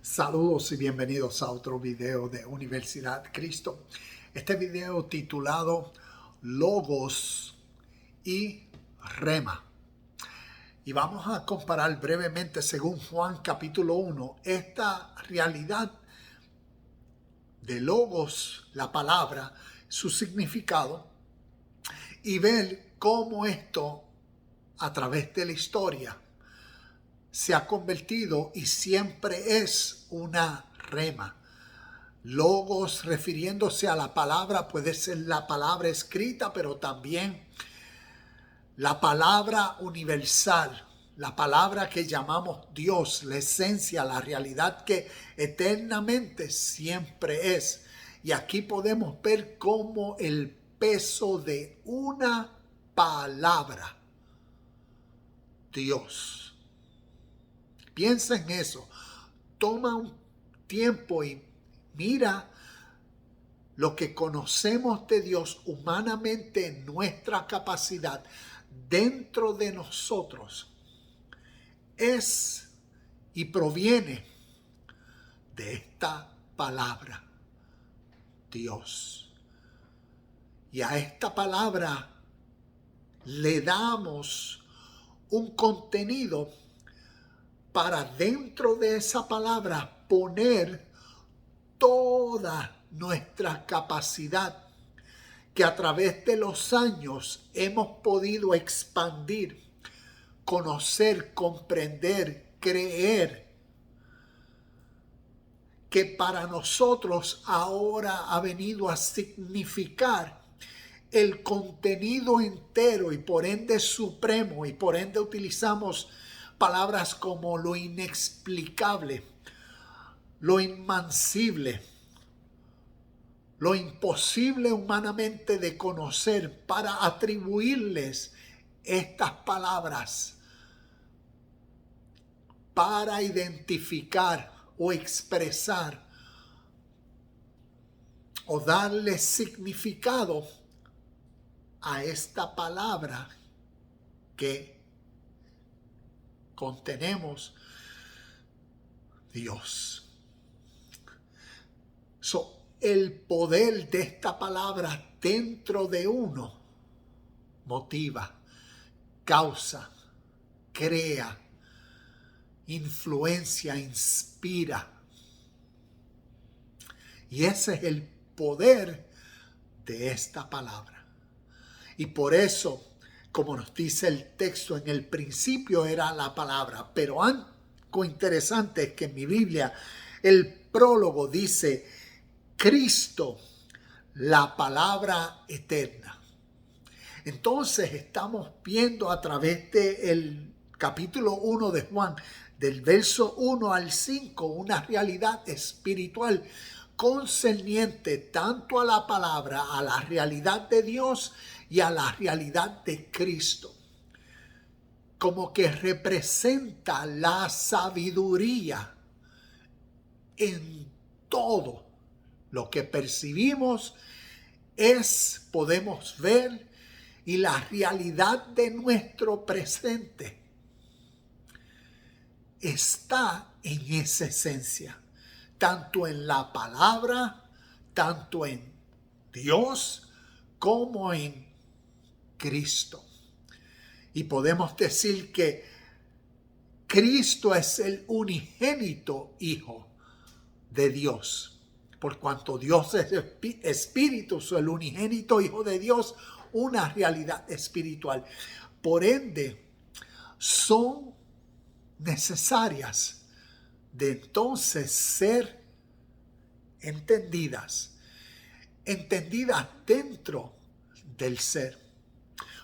Saludos y bienvenidos a otro video de Universidad Cristo. Este video titulado Logos y Rema. Y vamos a comparar brevemente, según Juan capítulo 1, esta realidad de Logos, la palabra, su significado, y ver cómo esto, a través de la historia, se ha convertido y siempre es una rema. Logos, refiriéndose a la palabra, puede ser la palabra escrita, pero también la palabra universal, la palabra que llamamos Dios, la esencia, la realidad que eternamente siempre es. Y aquí podemos ver cómo el peso de una palabra, Dios. Piensa en eso. Toma un tiempo y mira lo que conocemos de Dios humanamente, nuestra capacidad dentro de nosotros es y proviene de esta palabra, Dios. Y a esta palabra le damos un contenido para dentro de esa palabra poner toda nuestra capacidad que a través de los años hemos podido expandir, conocer, comprender, creer, que para nosotros ahora ha venido a significar el contenido entero y por ende supremo, y por ende utilizamos palabras como lo inexplicable, lo inmansible, lo imposible humanamente de conocer, para atribuirles estas palabras, para identificar o expresar o darle significado a esta palabra que contenemos, Dios. El poder de esta palabra dentro de uno motiva, causa, crea, influencia, inspira. Y ese es el poder de esta palabra. Y por eso, como nos dice el texto, en el principio era la palabra. Pero algo interesante es que en mi Biblia el prólogo dice Cristo, la palabra eterna. Entonces estamos viendo a través del capítulo 1 de Juan, del verso 1 al 5, una realidad espiritual concerniente tanto a la palabra, a la realidad de Dios y a la realidad de Cristo, como que representa la sabiduría en todo lo que percibimos, podemos ver, y la realidad de nuestro presente está en esa esencia, tanto en la palabra, tanto en Dios como en Cristo. Y podemos decir que Cristo es el unigénito Hijo de Dios. Por cuanto Dios es espíritu, es el unigénito Hijo de Dios, una realidad espiritual. Por ende, son necesarias de entonces ser entendidas dentro del ser.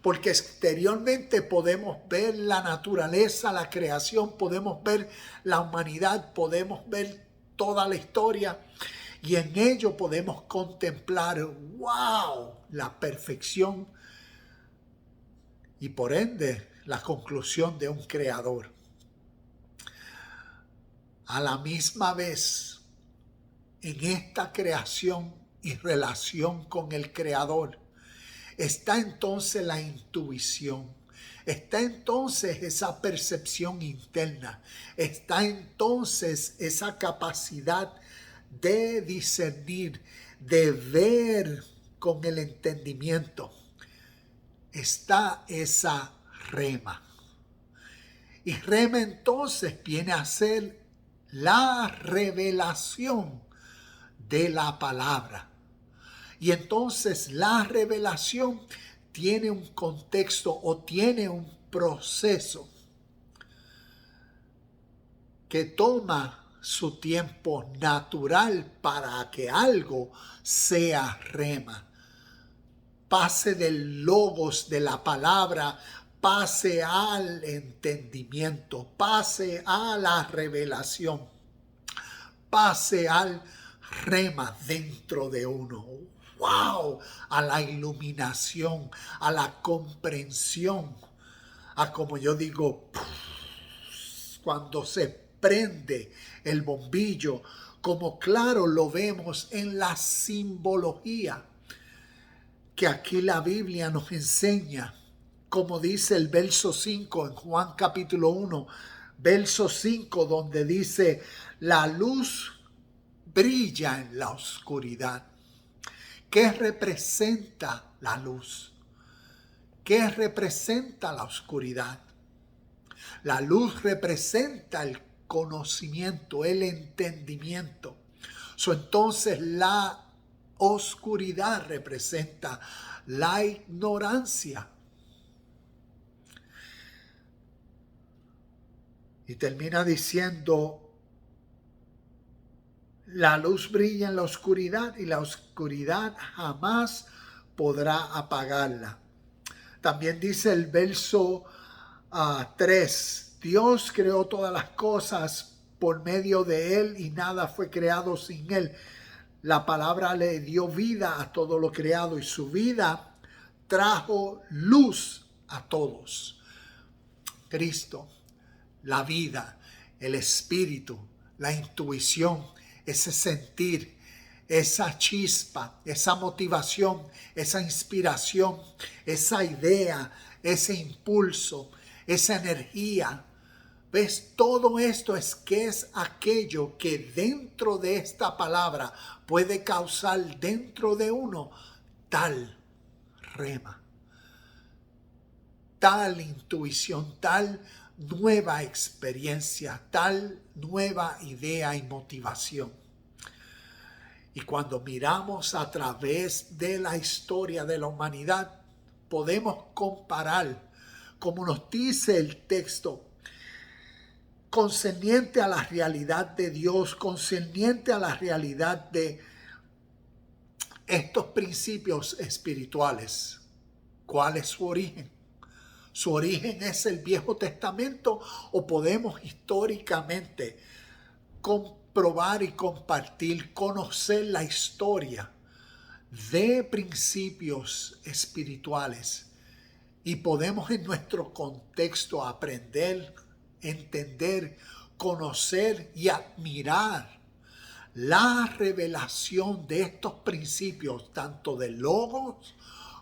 Porque exteriormente podemos ver la naturaleza, la creación, podemos ver la humanidad, podemos ver toda la historia, y en ello podemos contemplar, wow, la perfección y por ende la conclusión de un creador. A la misma vez, en esta creación y relación con el creador, está entonces la intuición, Está entonces esa percepción interna, está entonces esa capacidad de discernir, de ver con el entendimiento. Está esa rema. Y rema entonces viene a ser la revelación de la palabra. Y entonces la revelación tiene un contexto o tiene un proceso que toma su tiempo natural para que algo sea rema. Pase del logos de la palabra, pase al entendimiento, pase a la revelación, pase al rema dentro de uno. ¡Wow! A la iluminación, a la comprensión, a como yo digo, cuando se prende el bombillo, como claro lo vemos en la simbología que aquí la Biblia nos enseña, como dice el verso 5 en Juan capítulo 1, verso 5, donde dice, la luz brilla en la oscuridad. ¿Qué representa la luz? ¿Qué representa la oscuridad? La luz representa el conocimiento, el entendimiento. Entonces la oscuridad representa la ignorancia. Y termina diciendo, la luz brilla en la oscuridad y la oscuridad jamás podrá apagarla. También dice el verso 3, Dios creó todas las cosas por medio de Él y nada fue creado sin Él. La palabra le dio vida a todo lo creado y su vida trajo luz a todos. Cristo, la vida, el espíritu, la intuición, ese sentir, esa chispa, esa motivación, esa inspiración, esa idea, ese impulso, esa energía. ¿Ves? Todo esto es aquello que dentro de esta palabra puede causar dentro de uno tal rema, tal intuición, tal nueva experiencia, tal nueva idea y motivación. Y cuando miramos a través de la historia de la humanidad, podemos comparar, como nos dice el texto, concerniente a la realidad de Dios, concerniente a la realidad de estos principios espirituales. ¿Cuál es su origen? ¿Su origen es el Viejo Testamento o podemos históricamente comprobar y compartir, conocer la historia de principios espirituales y podemos en nuestro contexto aprender, entender, conocer y admirar la revelación de estos principios, tanto de logos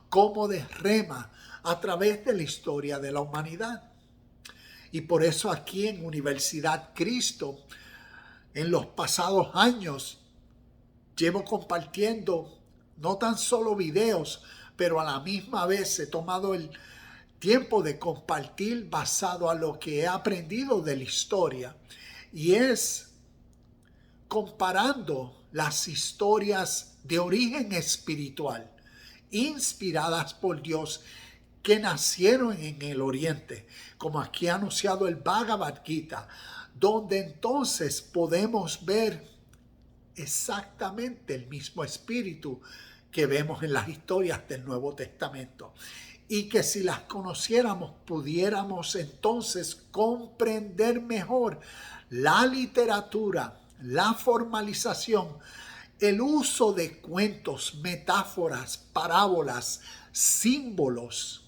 como de rema, a través de la historia de la humanidad? Y por eso aquí en Universidad Cristo, en los pasados años, llevo compartiendo no tan solo videos, pero a la misma vez he tomado el tiempo de compartir basado a lo que he aprendido de la historia. Y es comparando las historias de origen espiritual, inspiradas por Dios, que nacieron en el Oriente, como aquí ha anunciado el Bhagavad Gita, donde entonces podemos ver exactamente el mismo espíritu que vemos en las historias del Nuevo Testamento. Y que si las conociéramos, pudiéramos entonces comprender mejor la literatura, la formalización, el uso de cuentos, metáforas, parábolas, símbolos,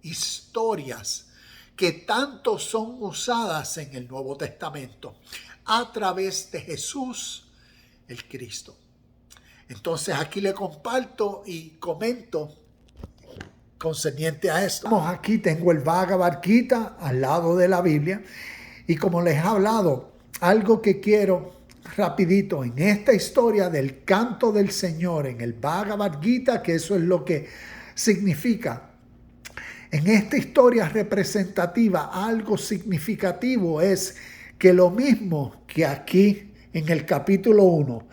historias que tanto son usadas en el Nuevo Testamento a través de Jesús, el Cristo. Entonces aquí le comparto y comento concerniente a esto. Aquí tengo el Bhagavad Gita al lado de la Biblia y como les he hablado, algo que quiero rapidito en esta historia del canto del Señor en el Bhagavad Gita, que eso es lo que significa. En esta historia representativa, algo significativo es que lo mismo que aquí en el capítulo 1,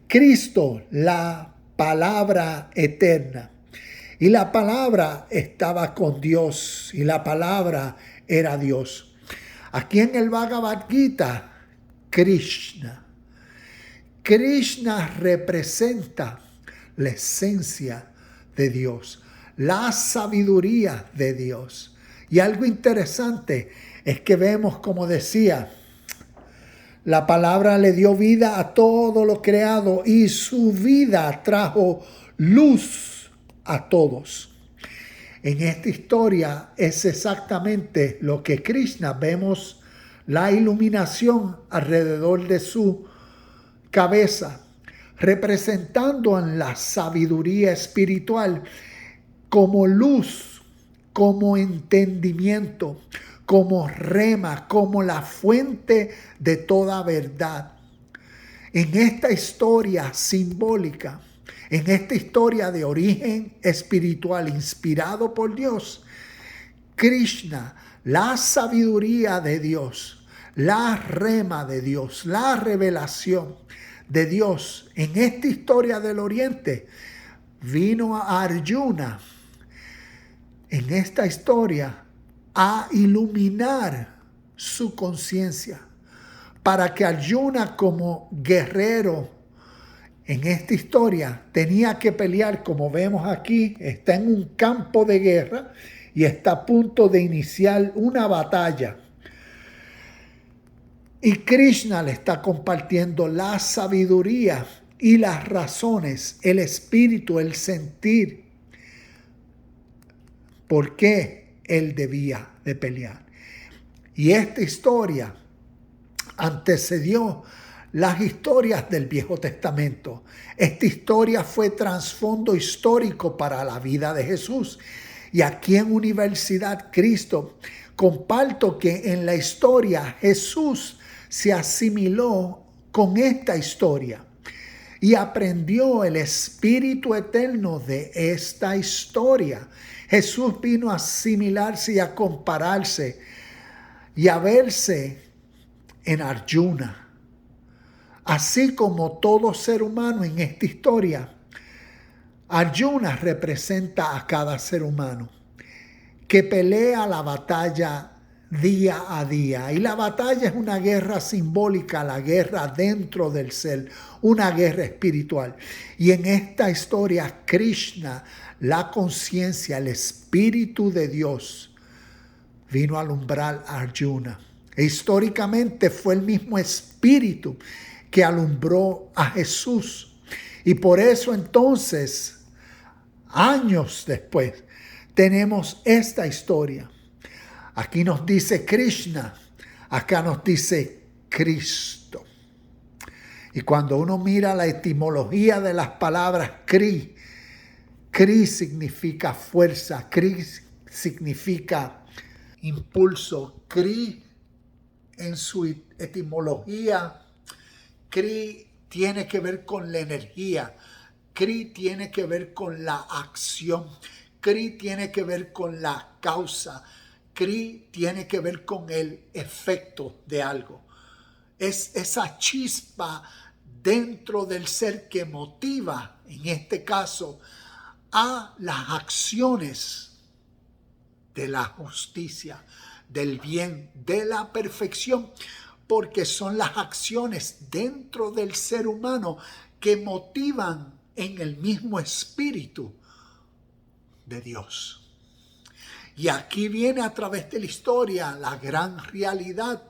Cristo, la palabra eterna, y la palabra estaba con Dios y la palabra era Dios. Aquí en el Bhagavad Gita, Krishna representa la esencia de Dios, la sabiduría de Dios. Y algo interesante es que vemos, como decía, la palabra le dio vida a todo lo creado y su vida trajo luz a todos. En esta historia es exactamente lo que Krishna, vemos la iluminación alrededor de su cabeza, representando en la sabiduría espiritual como luz, como entendimiento, como rema, como la fuente de toda verdad. En esta historia simbólica, en esta historia de origen espiritual inspirado por Dios, Krishna, la sabiduría de Dios, la rema de Dios, la revelación de Dios, en esta historia del Oriente, vino a Arjuna, en esta historia, a iluminar su conciencia, para que Arjuna, como guerrero en esta historia, tenía que pelear, como vemos aquí, está en un campo de guerra y está a punto de iniciar una batalla. Y Krishna le está compartiendo la sabiduría y las razones, el espíritu, el sentir, por qué él debía de pelear. Y esta historia antecedió las historias del Viejo Testamento. Esta historia fue trasfondo histórico para la vida de Jesús. Y aquí en Universidad Cristo comparto que en la historia Jesús se asimiló con esta historia y aprendió el espíritu eterno de esta historia. Jesús vino a asimilarse y a compararse y a verse en Arjuna. Así como todo ser humano en esta historia, Arjuna representa a cada ser humano que pelea la batalla día a día. Y la batalla es una guerra simbólica, la guerra dentro del ser, una guerra espiritual. Y en esta historia, Krishna, la conciencia, el Espíritu de Dios, vino a alumbrar a Arjuna. E históricamente fue el mismo Espíritu que alumbró a Jesús. Y por eso entonces, años después, tenemos esta historia. Aquí nos dice Krishna, acá nos dice Cristo. Y cuando uno mira la etimología de las palabras Kri significa fuerza, Kri significa impulso, Kri en su etimología, Kri tiene que ver con la energía, Kri tiene que ver con la acción, Kri tiene que ver con la causa, Kri tiene que ver con el efecto de algo. Es esa chispa dentro del ser que motiva, en este caso, a las acciones de la justicia, del bien, de la perfección, porque son las acciones dentro del ser humano que motivan en el mismo espíritu de Dios. Y aquí viene a través de la historia la gran realidad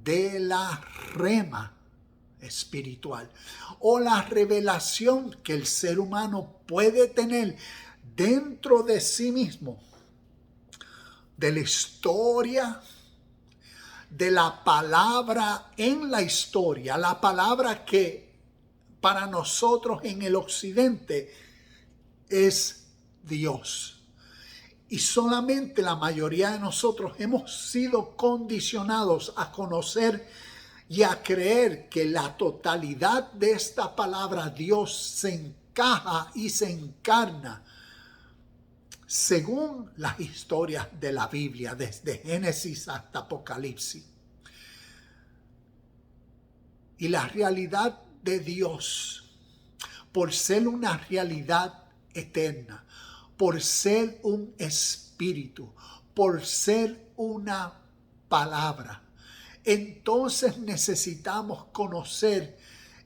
de la rema espiritual o la revelación que el ser humano puede tener dentro de sí mismo, de la historia, de la palabra en la historia, la palabra que para nosotros en el occidente es Dios. Y solamente la mayoría de nosotros hemos sido condicionados a conocer y a creer que la totalidad de esta palabra Dios se encaja y se encarna según las historias de la Biblia, desde Génesis hasta Apocalipsis. Y la realidad de Dios, por ser una realidad eterna, por ser un espíritu, por ser una palabra, entonces necesitamos conocer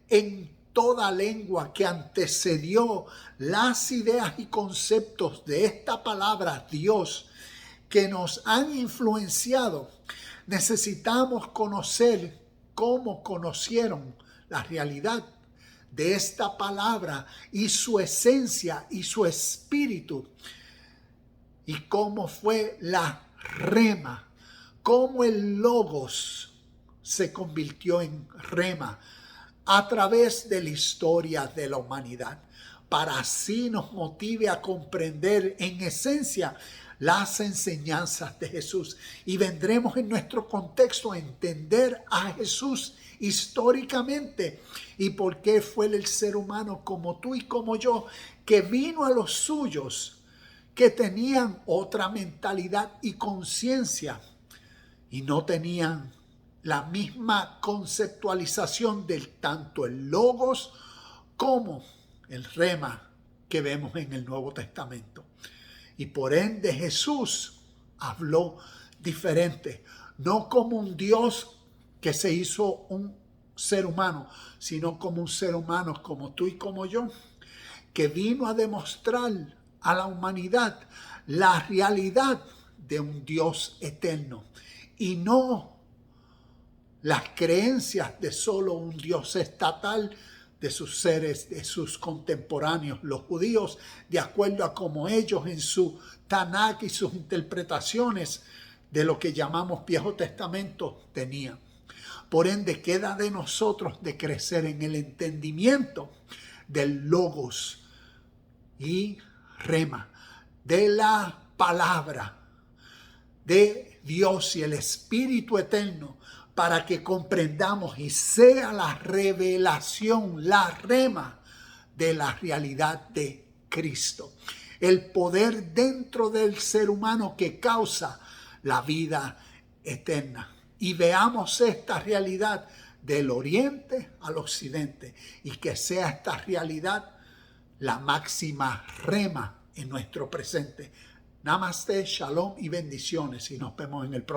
en toda lengua que antecedió las ideas y conceptos de esta palabra Dios que nos han influenciado. Necesitamos conocer cómo conocieron la realidad de esta palabra y su esencia y su espíritu, y cómo fue la rema, cómo el logos se convirtió en rema a través de la historia de la humanidad, para así nos motive a comprender en esencia las enseñanzas de Jesús, y vendremos en nuestro contexto a entender a Jesús históricamente y por qué fue el ser humano como tú y como yo, que vino a los suyos que tenían otra mentalidad y conciencia y no tenían la misma conceptualización del tanto el logos como el rema que vemos en el Nuevo Testamento. Y por ende Jesús habló diferente, no como un Dios que se hizo un ser humano, sino como un ser humano como tú y como yo, que vino a demostrar a la humanidad la realidad de un Dios eterno y no las creencias de solo un Dios estatal de sus seres, de sus contemporáneos, los judíos, de acuerdo a como ellos en su Tanakh y sus interpretaciones de lo que llamamos Viejo Testamento tenían. Por ende, queda de nosotros de crecer en el entendimiento del logos y rema, de la palabra de Dios y el Espíritu Eterno, para que comprendamos y sea la revelación, la rema de la realidad de Cristo. El poder dentro del ser humano que causa la vida eterna. Y veamos esta realidad del oriente al occidente y que sea esta realidad la máxima rema en nuestro presente. Namaste, shalom y bendiciones y nos vemos en el próximo.